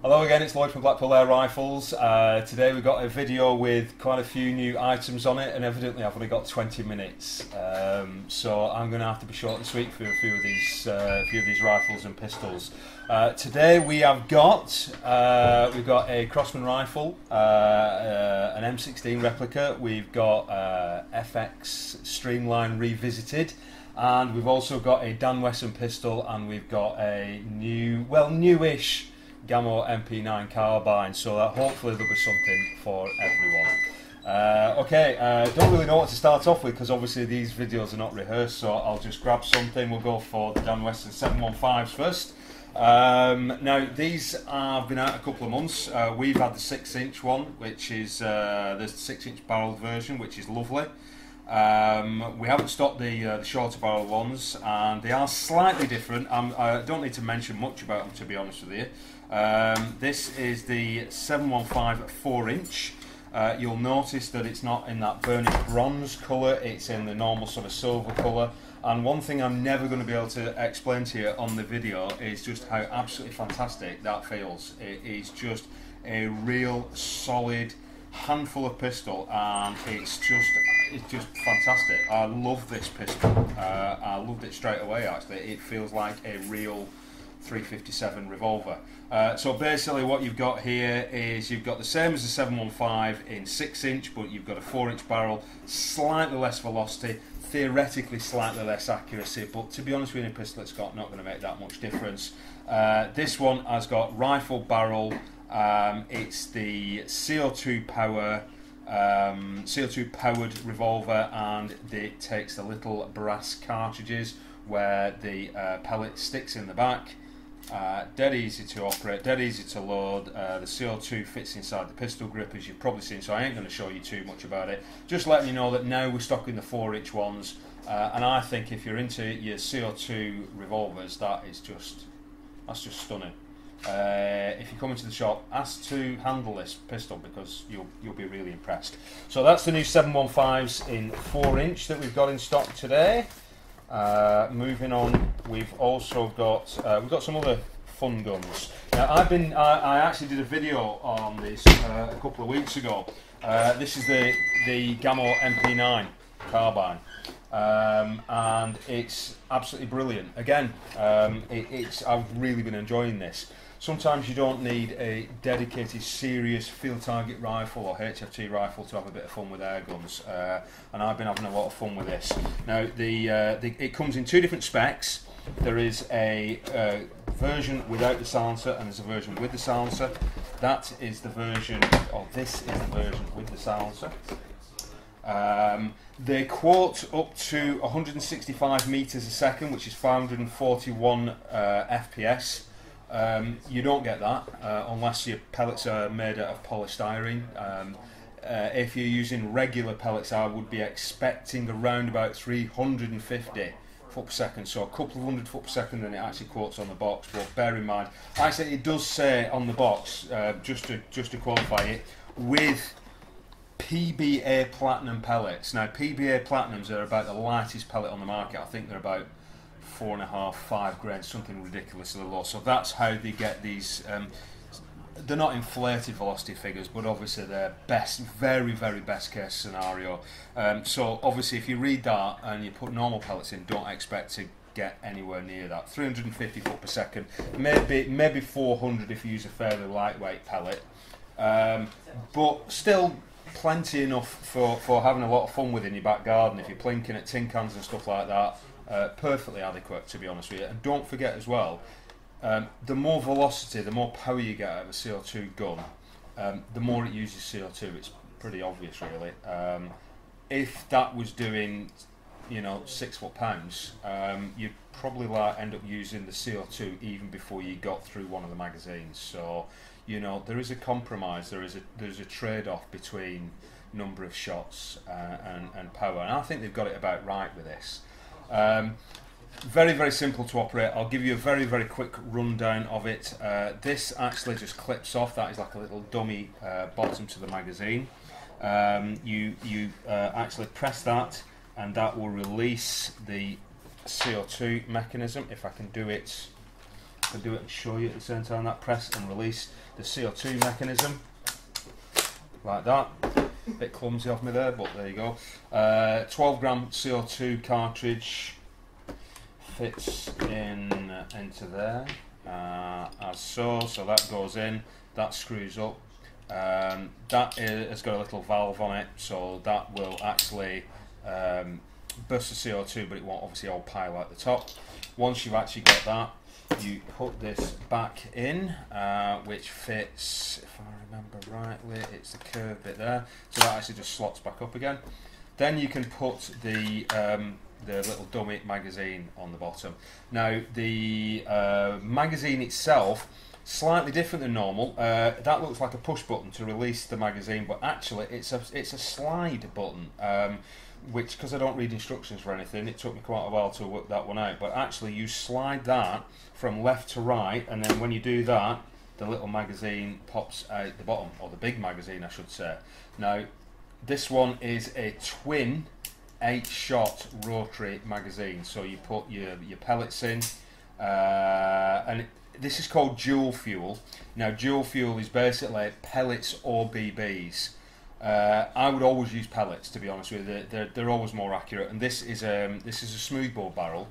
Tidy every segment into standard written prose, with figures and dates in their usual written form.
Hello again, it's Lloyd from Blackpool Air Rifles. Today we've got a video with quite a few new items on it, and evidently I've only got 20 minutes. So I'm going to have to be short and sweet for a few of these rifles and pistols. Today we have got a Crosman rifle, an M16 replica. We've got FX Streamline revisited, and we've also got a Wesson pistol, and we've got a newish Gamo Mp9 carbine, so that hopefully there'll be something for everyone. Don't really know what to start off with because obviously these videos are not rehearsed, so I'll just grab something. We'll go for the Wesson 715s first. Now these have been out a couple of months. We've had the 6-inch one, which is the 6-inch barreled version, which is lovely. We haven't stopped the shorter barrel ones, and they are slightly different. I don't need to mention much about them, to be honest with you. This is the 715 4-inch. You'll notice that it's not in that burnished bronze colour, it's in the normal sort of silver colour. And one thing I'm never going to be able to explain to you on the video is just how absolutely fantastic that feels. It is just a real solid handful of pistol, and it's just fantastic. I love this pistol. I loved it straight away actually. It feels like a real 357 revolver. So basically what you've got here is you've got the same as the 715 in 6-inch, but you've got a 4-inch barrel, slightly less velocity, theoretically slightly less accuracy, but to be honest with you, in a pistol it's not going to make that much difference. This one has got rifle barrel. It's the CO2 powered revolver, and it takes the little brass cartridges where the pellet sticks in the back. Dead easy to operate, dead easy to load. The CO2 fits inside the pistol grip, as you've probably seen, so I ain't going to show you too much about it. Just letting you know that now we're stocking the 4-inch ones, and I think if you're into your CO2 revolvers, that's just stunning. If you come into the shop, ask to handle this pistol because you'll be really impressed. So that's the new 715s in 4-inch that we've got in stock today. Moving on, we've also got some other fun guns. Now I actually did a video on this a couple of weeks ago. This is the Gamo Mp9 carbine, and it's absolutely brilliant. Again, I've really been enjoying this. Sometimes you don't need a dedicated, serious field target rifle or HFT rifle to have a bit of fun with air guns, and I've been having a lot of fun with this. Now, it comes in two different specs. There is a version without the silencer, and there's a version with the silencer. That is the version, or this is the version with the silencer. They quote up to 165 meters a second, which is 541 FPS. You don't get that unless your pellets are made out of polystyrene. If you're using regular pellets, I would be expecting around about 350 foot per second, so a couple of hundred foot per second than it actually quotes on the box. But bear in mind, actually it does say on the box, just to qualify it, with PBA platinum pellets. Now PBA platinums are about the lightest pellet on the market. I think they're about 4.5, 5 grains, something ridiculously low. So that's how they get these. They're not inflated velocity figures, but obviously they're very, very best case scenario. So obviously, if you read that and you put normal pellets in, don't expect to get anywhere near that. 350 foot per second, maybe 400 if you use a fairly lightweight pellet, but still plenty enough for having a lot of fun with in your back garden. If you're plinking at tin cans and stuff like that. Perfectly adequate, to be honest with you. And don't forget as well, the more velocity, the more power you get out of a CO2 gun, the more it uses CO2. It's pretty obvious, really. If that was doing, 6 foot-pounds, you'd probably end up using the CO2 even before you got through one of the magazines. So, there is a compromise. There's a trade-off between number of shots and power, and I think they've got it about right with this. Very, very simple to operate. I'll give you a very, very quick rundown of it. This actually just clips off. That is like a little dummy bottom to the magazine. You actually press that, and that will release the CO2 mechanism. If I can do it actually do it and show you at the same time. That press and release the CO2 mechanism, like that. A bit clumsy of me there, but there you go. 12 gram CO2 cartridge fits into there, as so. So that goes in, that screws up. That has got a little valve on it, so that will actually burst the CO2, but it won't obviously all pile at the top. Once you've actually got that, you put this back in, which fits, if I remember rightly, it's the curved bit there, so that actually just slots back up again. Then you can put the little dummy magazine on the bottom. Now the magazine itself, slightly different than normal. That looks like a push button to release the magazine, but actually it's a slide button, which, because I don't read instructions for anything, it took me quite a while to work that one out. But actually you slide that from left to right, and then when you do that, the little magazine pops out the bottom, or the big magazine I should say. Now this one is a twin 8-shot rotary magazine, so you put your pellets in, and this is called dual fuel. Now dual fuel is basically pellets or BBs. I would always use pellets, to be honest with you. They're always more accurate, and this is a smoothbore barrel,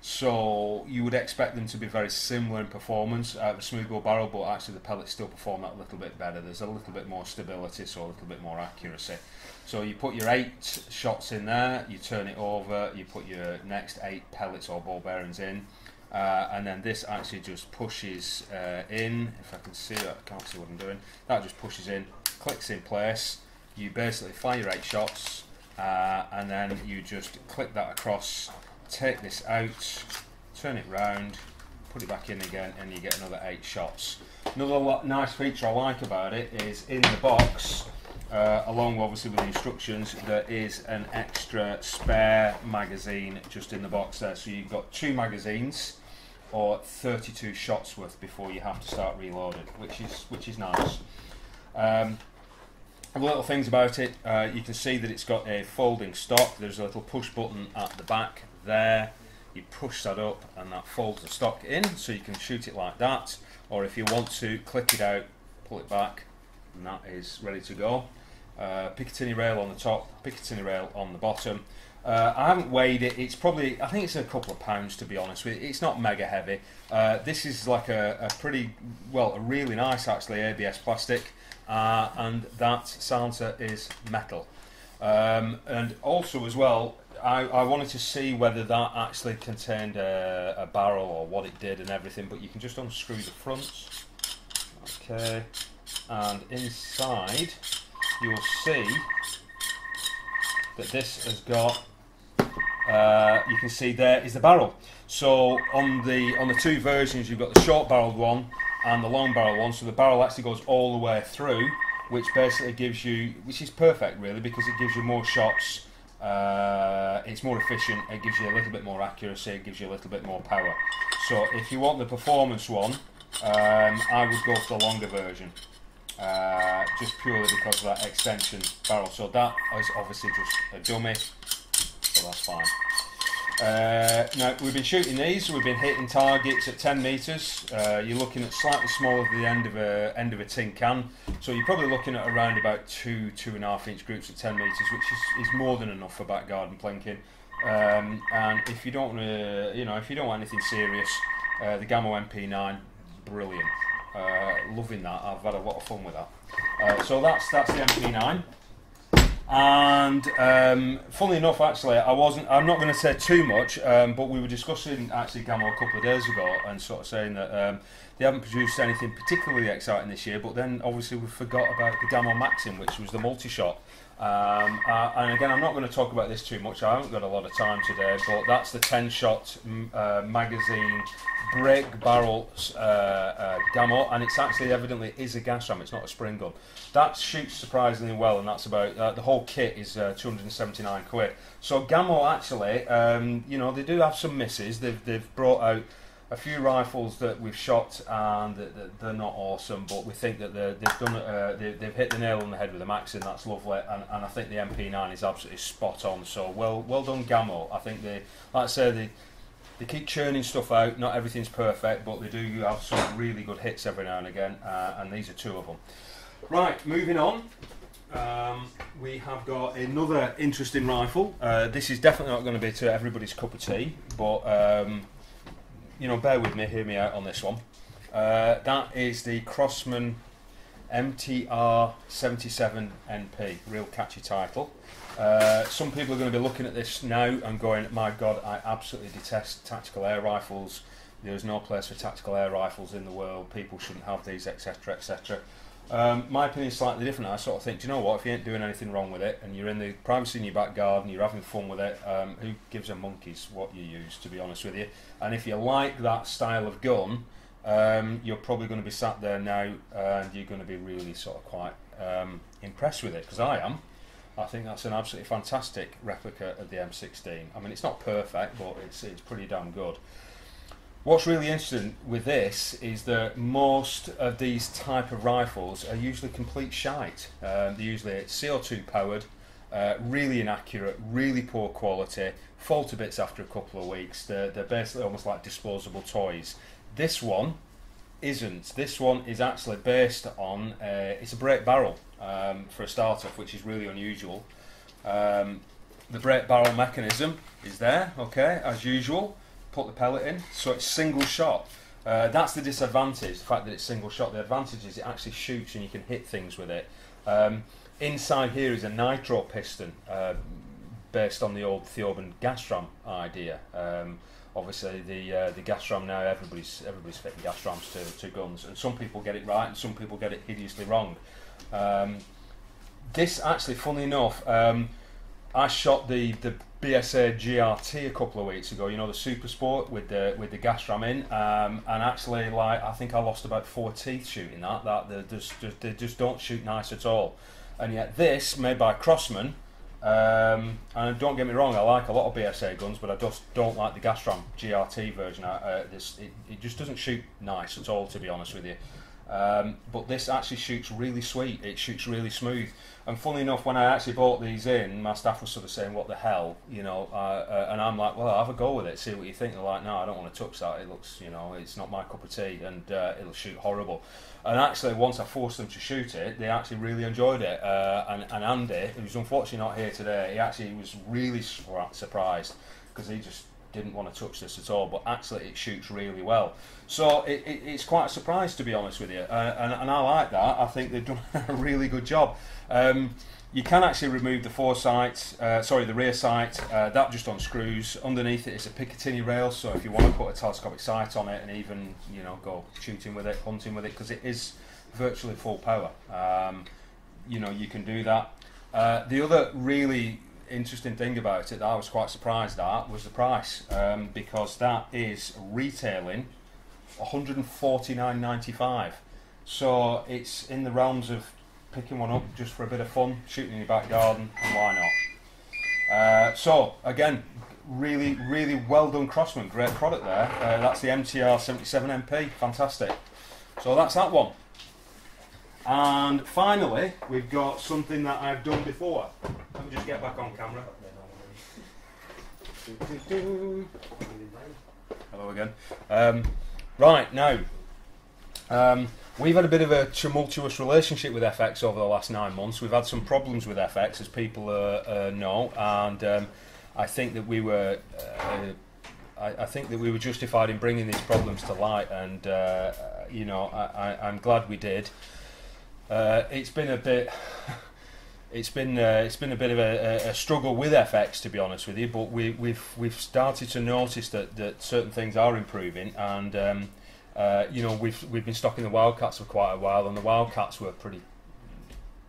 so you would expect them to be very similar in performance at the smoothbore barrel, but actually the pellets still perform that a little bit better. There's a little bit more stability, so a little bit more accuracy. So you put your 8 shots in there, you turn it over, you put your next 8 pellets or ball bearings in, and then this actually just pushes in. If I can see it, I can't see what I'm doing. That just pushes in, clicks in place. You basically fire your 8 shots, and then you just click that across, take this out, turn it round, put it back in again, and you get another 8 shots. Another nice feature I like about it is in the box, along obviously with the instructions, there is an extra spare magazine just in the box there. So you've got 2 magazines or 32 shots worth before you have to start reloading, which is nice. Little things about it, you can see that it's got a folding stock. There's a little push button at the back there. You push that up and that folds the stock in, so you can shoot it like that, or if you want to, click it out, pull it back, and that is ready to go. Picatinny rail on the top, Picatinny rail on the bottom. I haven't weighed it. It's probably, I think it's a couple of pounds, to be honest with you. It's not mega heavy. This is like a really nice actually ABS plastic, and that silencer is metal. And also as well, I wanted to see whether that actually contained a barrel or what it did and everything, but you can just unscrew the fronts. Okay, and inside you'll see that this has got, you can see there is the barrel. So on the 2 versions, you've got the short barreled one and the long barrel one, so the barrel actually goes all the way through, which basically gives you, which is perfect really, because it gives you more shots, it's more efficient, it gives you a little bit more accuracy, it gives you a little bit more power. So if you want the performance one, I would go for the longer version, just purely because of that extension barrel. So that is obviously just a dummy, so that's fine. Now we've been shooting these, we've been hitting targets at 10 metres. You're looking at slightly smaller than the end of a tin can, so you're probably looking at around about 2.5 inch groups at 10 metres, which is more than enough for back garden plinking. And if you don't, if you don't want anything serious, the Gamo Mp9, brilliant. Loving that. I've had a lot of fun with that. So that's the Mp9. And funnily enough, actually, I'm not going to say too much, but we were discussing actually Gamo a couple of days ago and sort of saying that they haven't produced anything particularly exciting this year, but then obviously we forgot about the Gamo Maxim, which was the multi-shot. And again, I'm not going to talk about this too much, I haven't got a lot of time today, but that's the 10-shot magazine break barrel Gamo, and it's actually evidently is a gas ram, it's not a spring gun. That shoots surprisingly well, and that's about, the whole kit is 279 quid. So Gamo actually, they do have some misses. They've brought out a few rifles that we've shot and they're not awesome, but we think that they've hit the nail on the head with the Maxim. That's lovely, and I think the MP9 is absolutely spot on. So well done Gamo. I think They keep churning stuff out. Not everything's perfect, but they do have some really good hits every now and again, and these are two of them. Right, moving on. We have got another interesting rifle. This is definitely not going to be to everybody's cup of tea, but you know, bear with me, hear me out on this one. That is the Crosman Mtr77Np, real catchy title. Some people are going to be looking at this now and going, my God, I absolutely detest tactical air rifles. There's no place for tactical air rifles in the world. People shouldn't have these, etc., etc. My opinion is slightly different. I sort of think, do you know what, if you ain't doing anything wrong with it and you're in the privacy in your back garden, you're having fun with it, who gives a monkeys what you use, to be honest with you. And if you like that style of gun, you're probably going to be sat there now and you're going to be really sort of quite impressed with it, because I am. I think that's an absolutely fantastic replica of the M16. I mean, it's not perfect, but it's pretty damn good. What's really interesting with this is that most of these type of rifles are usually complete shite. They're usually CO2 powered, really inaccurate, really poor quality, fall to bits after a couple of weeks. They're basically almost like disposable toys. This one isn't. This one is actually based on, it's a break barrel for a start off, which is really unusual. The break barrel mechanism is there, okay, as usual. Put the pellet in, so it's single shot. That's the disadvantage, the fact that it's single shot. The advantage is it actually shoots and you can hit things with it. Inside here is a nitro piston, based on the old Theoben gas ram idea. Obviously, the gas ram now, everybody's fitting gas rams to guns, and some people get it right and some people get it hideously wrong. This actually, funny enough, I shot the BSA GRT a couple of weeks ago. You know, the Super Sport with the gas ram in, and actually, like, I think I lost about 4 teeth shooting that. They just don't shoot nice at all. And yet this, made by Crosman. And don't get me wrong, I like a lot of BSA guns, but I just don't like the gas ram GRT version. It just doesn't shoot nice at all, to be honest with you. But this actually shoots really sweet. It shoots really smooth. And funny enough, when I actually bought these in, my staff was sort of saying, "What the hell?" You know, and I'm like, "Well, have a go with it, see what you think." They're like, "No, I don't want to touch that. It looks, you know, it's not my cup of tea, and it'll shoot horrible." And actually, once I forced them to shoot it, they actually really enjoyed it. And Andy, who's unfortunately not here today, he actually was really surprised, because he just didn't want to touch this at all, but actually it shoots really well. So it's quite a surprise, to be honest with you, and I like that. I think they've done a really good job. You can actually remove the the rear sight, that just unscrews. Underneath it is a Picatinny rail, so if you want to put a telescopic sight on it and even, you know, go shooting with it, hunting with it, because it is virtually full power, you know, you can do that. The other really interesting thing about it that I was quite surprised at was the price, because that is retailing $149.95, so it's in the realms of picking one up just for a bit of fun, shooting in your back garden, and why not. So again, really well done, Crosman, great product there. That's the Mtr77Np, fantastic. So that's that one. And finally, we've got something that I've done before. Let me just get back on camera. Hello again. Right, now, we've had a bit of a tumultuous relationship with FX over the last 9 months. We've had some problems with FX, as people know, and I think that we were justified in bringing these problems to light, and you know, I'm glad we did. It's been a bit of a struggle with FX, to be honest with you, but we've started to notice that certain things are improving, and you know, we've been stocking the Wildcats for quite a while, and the Wildcats were pretty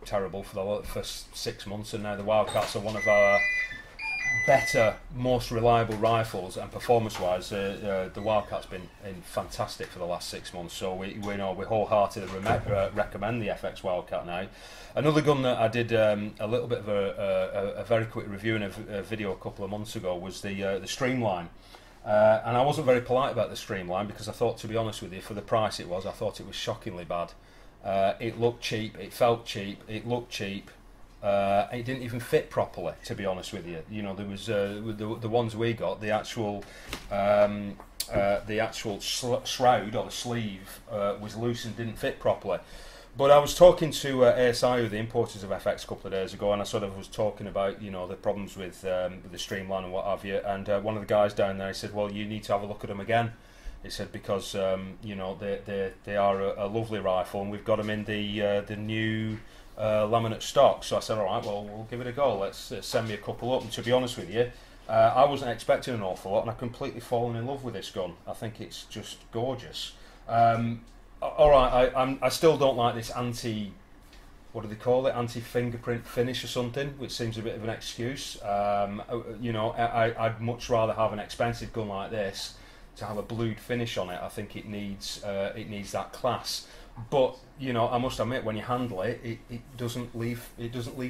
terrible for the first 6 months, and now the Wildcats are one of our better, most reliable rifles, and performance-wise, the Wildcat's been fantastic for the last 6 months. So we wholeheartedly recommend the FX Wildcat now. Another gun that I did a little bit of a very quick review in a video a couple of months ago was the Streamline. And I wasn't very polite about the Streamline, because I thought, to be honest with you, for the price it was, I thought it was shockingly bad. It looked cheap, it felt cheap, it looked cheap, It didn't even fit properly, to be honest with you. You know, there was the ones we got, the actual shroud or the sleeve was loose and didn't fit properly. But I was talking to ASI, the importers of FX, a couple of days ago, and I sort of was talking about, you know, the problems with the Streamline and what have you. And one of the guys down there, he said, "Well, you need to have a look at them again." He said because you know, they are a lovely rifle, and we've got them in the new laminate stock. So I said, "All right, well, we'll give it a go. Let's send me a couple up." And to be honest with you, I wasn't expecting an awful lot, and I've completely fallen in love with this gun. I think it's just gorgeous. All right, I still don't like this what do they call it? Anti-fingerprint finish or something, which seems a bit of an excuse. You know, I'd much rather have an expensive gun like this to have a blued finish on it. I think it needs that class. But you know, I must admit, when you handle it, it doesn't leave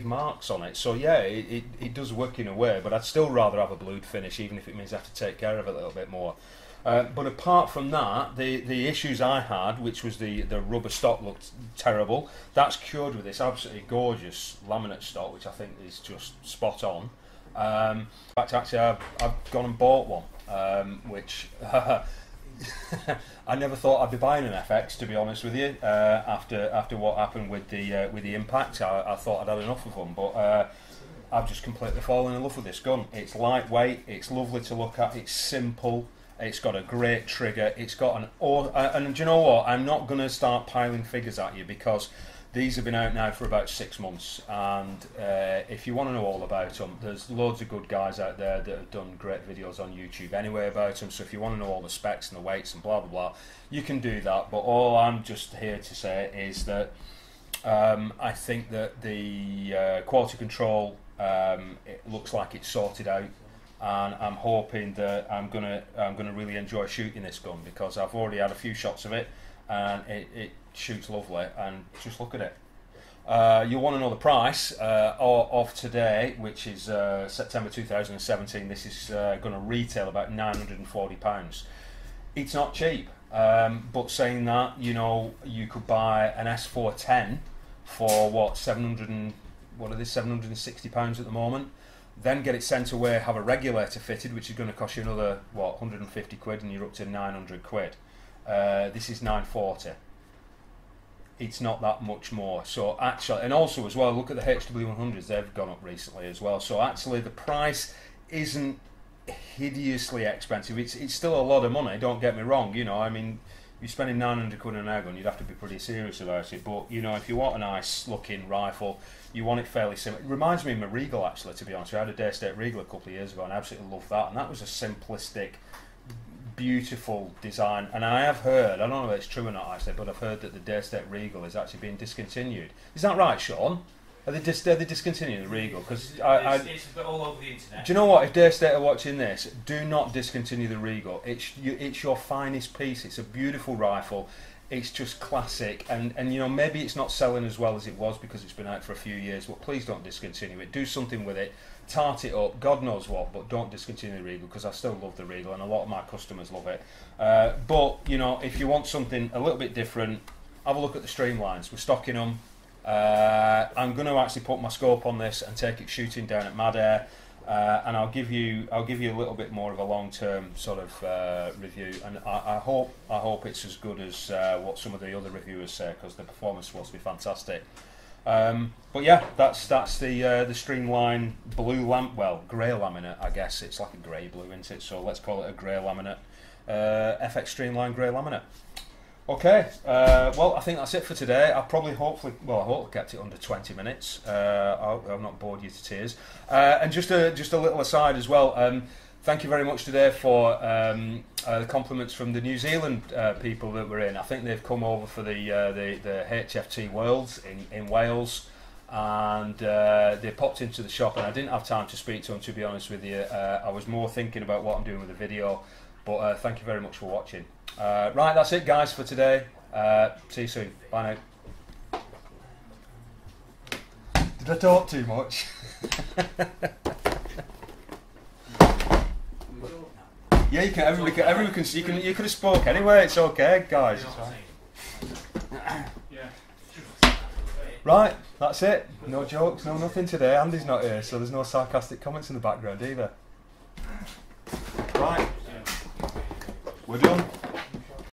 marks on it. So yeah, it does work in a way. But I'd still rather have a blued finish, even if it means I have to take care of it a little bit more. But apart from that, the issues I had, which was the rubber stock looked terrible, that's cured with this absolutely gorgeous laminate stock, which I think is just spot on. In fact, actually, I've gone and bought one, which I never thought I'd be buying an FX, to be honest with you. After what happened with the impact, I thought I'd had enough of them, but I've just completely fallen in love with this gun. It's lightweight, it's lovely to look at, it's simple. It's got a great trigger. It's got and do you know what? I'm not going to start piling figures at you because these have been out now for about 6 months. And if you want to know all about them, there's loads of good guys out there that have done great videos on YouTube anyway about them. So if you want to know all the specs and the weights and blah blah blah, you can do that. But all I'm just here to say is that I think that the quality control, it looks like it's sorted out. And I'm hoping that I'm gonna really enjoy shooting this gun because I've already had a few shots of it and it shoots lovely. And just look at it. You'll want to know the price of today, which is September 2017. This is going to retail about £940. It's not cheap, but saying that, you know, you could buy an S410 for what, £760 at the moment. Then get it sent away, have a regulator fitted, which is going to cost you another, what, 150 quid, and you're up to 900 quid. This is 940. It's not that much more. So actually, and also as well, look at the HW100s, they've gone up recently as well. So actually the price isn't hideously expensive. It's still a lot of money, don't get me wrong. You know, I mean, if you're spending 900 quid on an air gun, you'd have to be pretty serious about it. But, you know, if you want a nice looking rifle, you want it fairly simple. It reminds me of my Regal, actually, to be honest. I had a Day State Regal a couple of years ago and I absolutely loved that. And that was a simplistic, beautiful design. And I have heard, I don't know if it's true or not actually, but I've heard that the Day State Regal is actually being discontinued. Is that right, Sean? Are they discontinuing the Regal? Because it's all over the internet. Do you know what? If Day State are watching this, do not discontinue the Regal. It's your finest piece. It's a beautiful rifle. It's just classic, and you know, maybe it's not selling as well as it was because it's been out for a few years, but please don't discontinue it. Do something with it, tart it up, God knows what, but don't discontinue the Regal because I still love the Regal and a lot of my customers love it. But you know, if you want something a little bit different, have a look at the Streamlines. We're stocking them. I'm going to actually put my scope on this and take it shooting down at Mad Air. And I'll give you a little bit more of a long-term sort of review, and I hope it's as good as what some of the other reviewers say because the performance is supposed to be fantastic. But yeah, that's the Streamline blue grey laminate. I guess it's like a grey blue, isn't it? So let's call it a grey laminate, FX Streamline grey laminate. Okay, well, I think that's it for today. I hope I kept it under 20 minutes. I've not bored you to tears. And just a little aside as well. Thank you very much today for the compliments from the New Zealand people that were in. I think they've come over for the HFT Worlds in Wales, and they popped into the shop, and I didn't have time to speak to them, to be honest with you. I was more thinking about what I'm doing with the video, but thank you very much for watching. Right, that's it guys for today. See you soon. Bye now. Did I talk too much? Yeah, you can. Everyone can. You could have spoke anyway. It's okay, guys. It's right. Right. That's it. No jokes, no nothing today. Andy's not here, so there's no sarcastic comments in the background either. Right. We're done.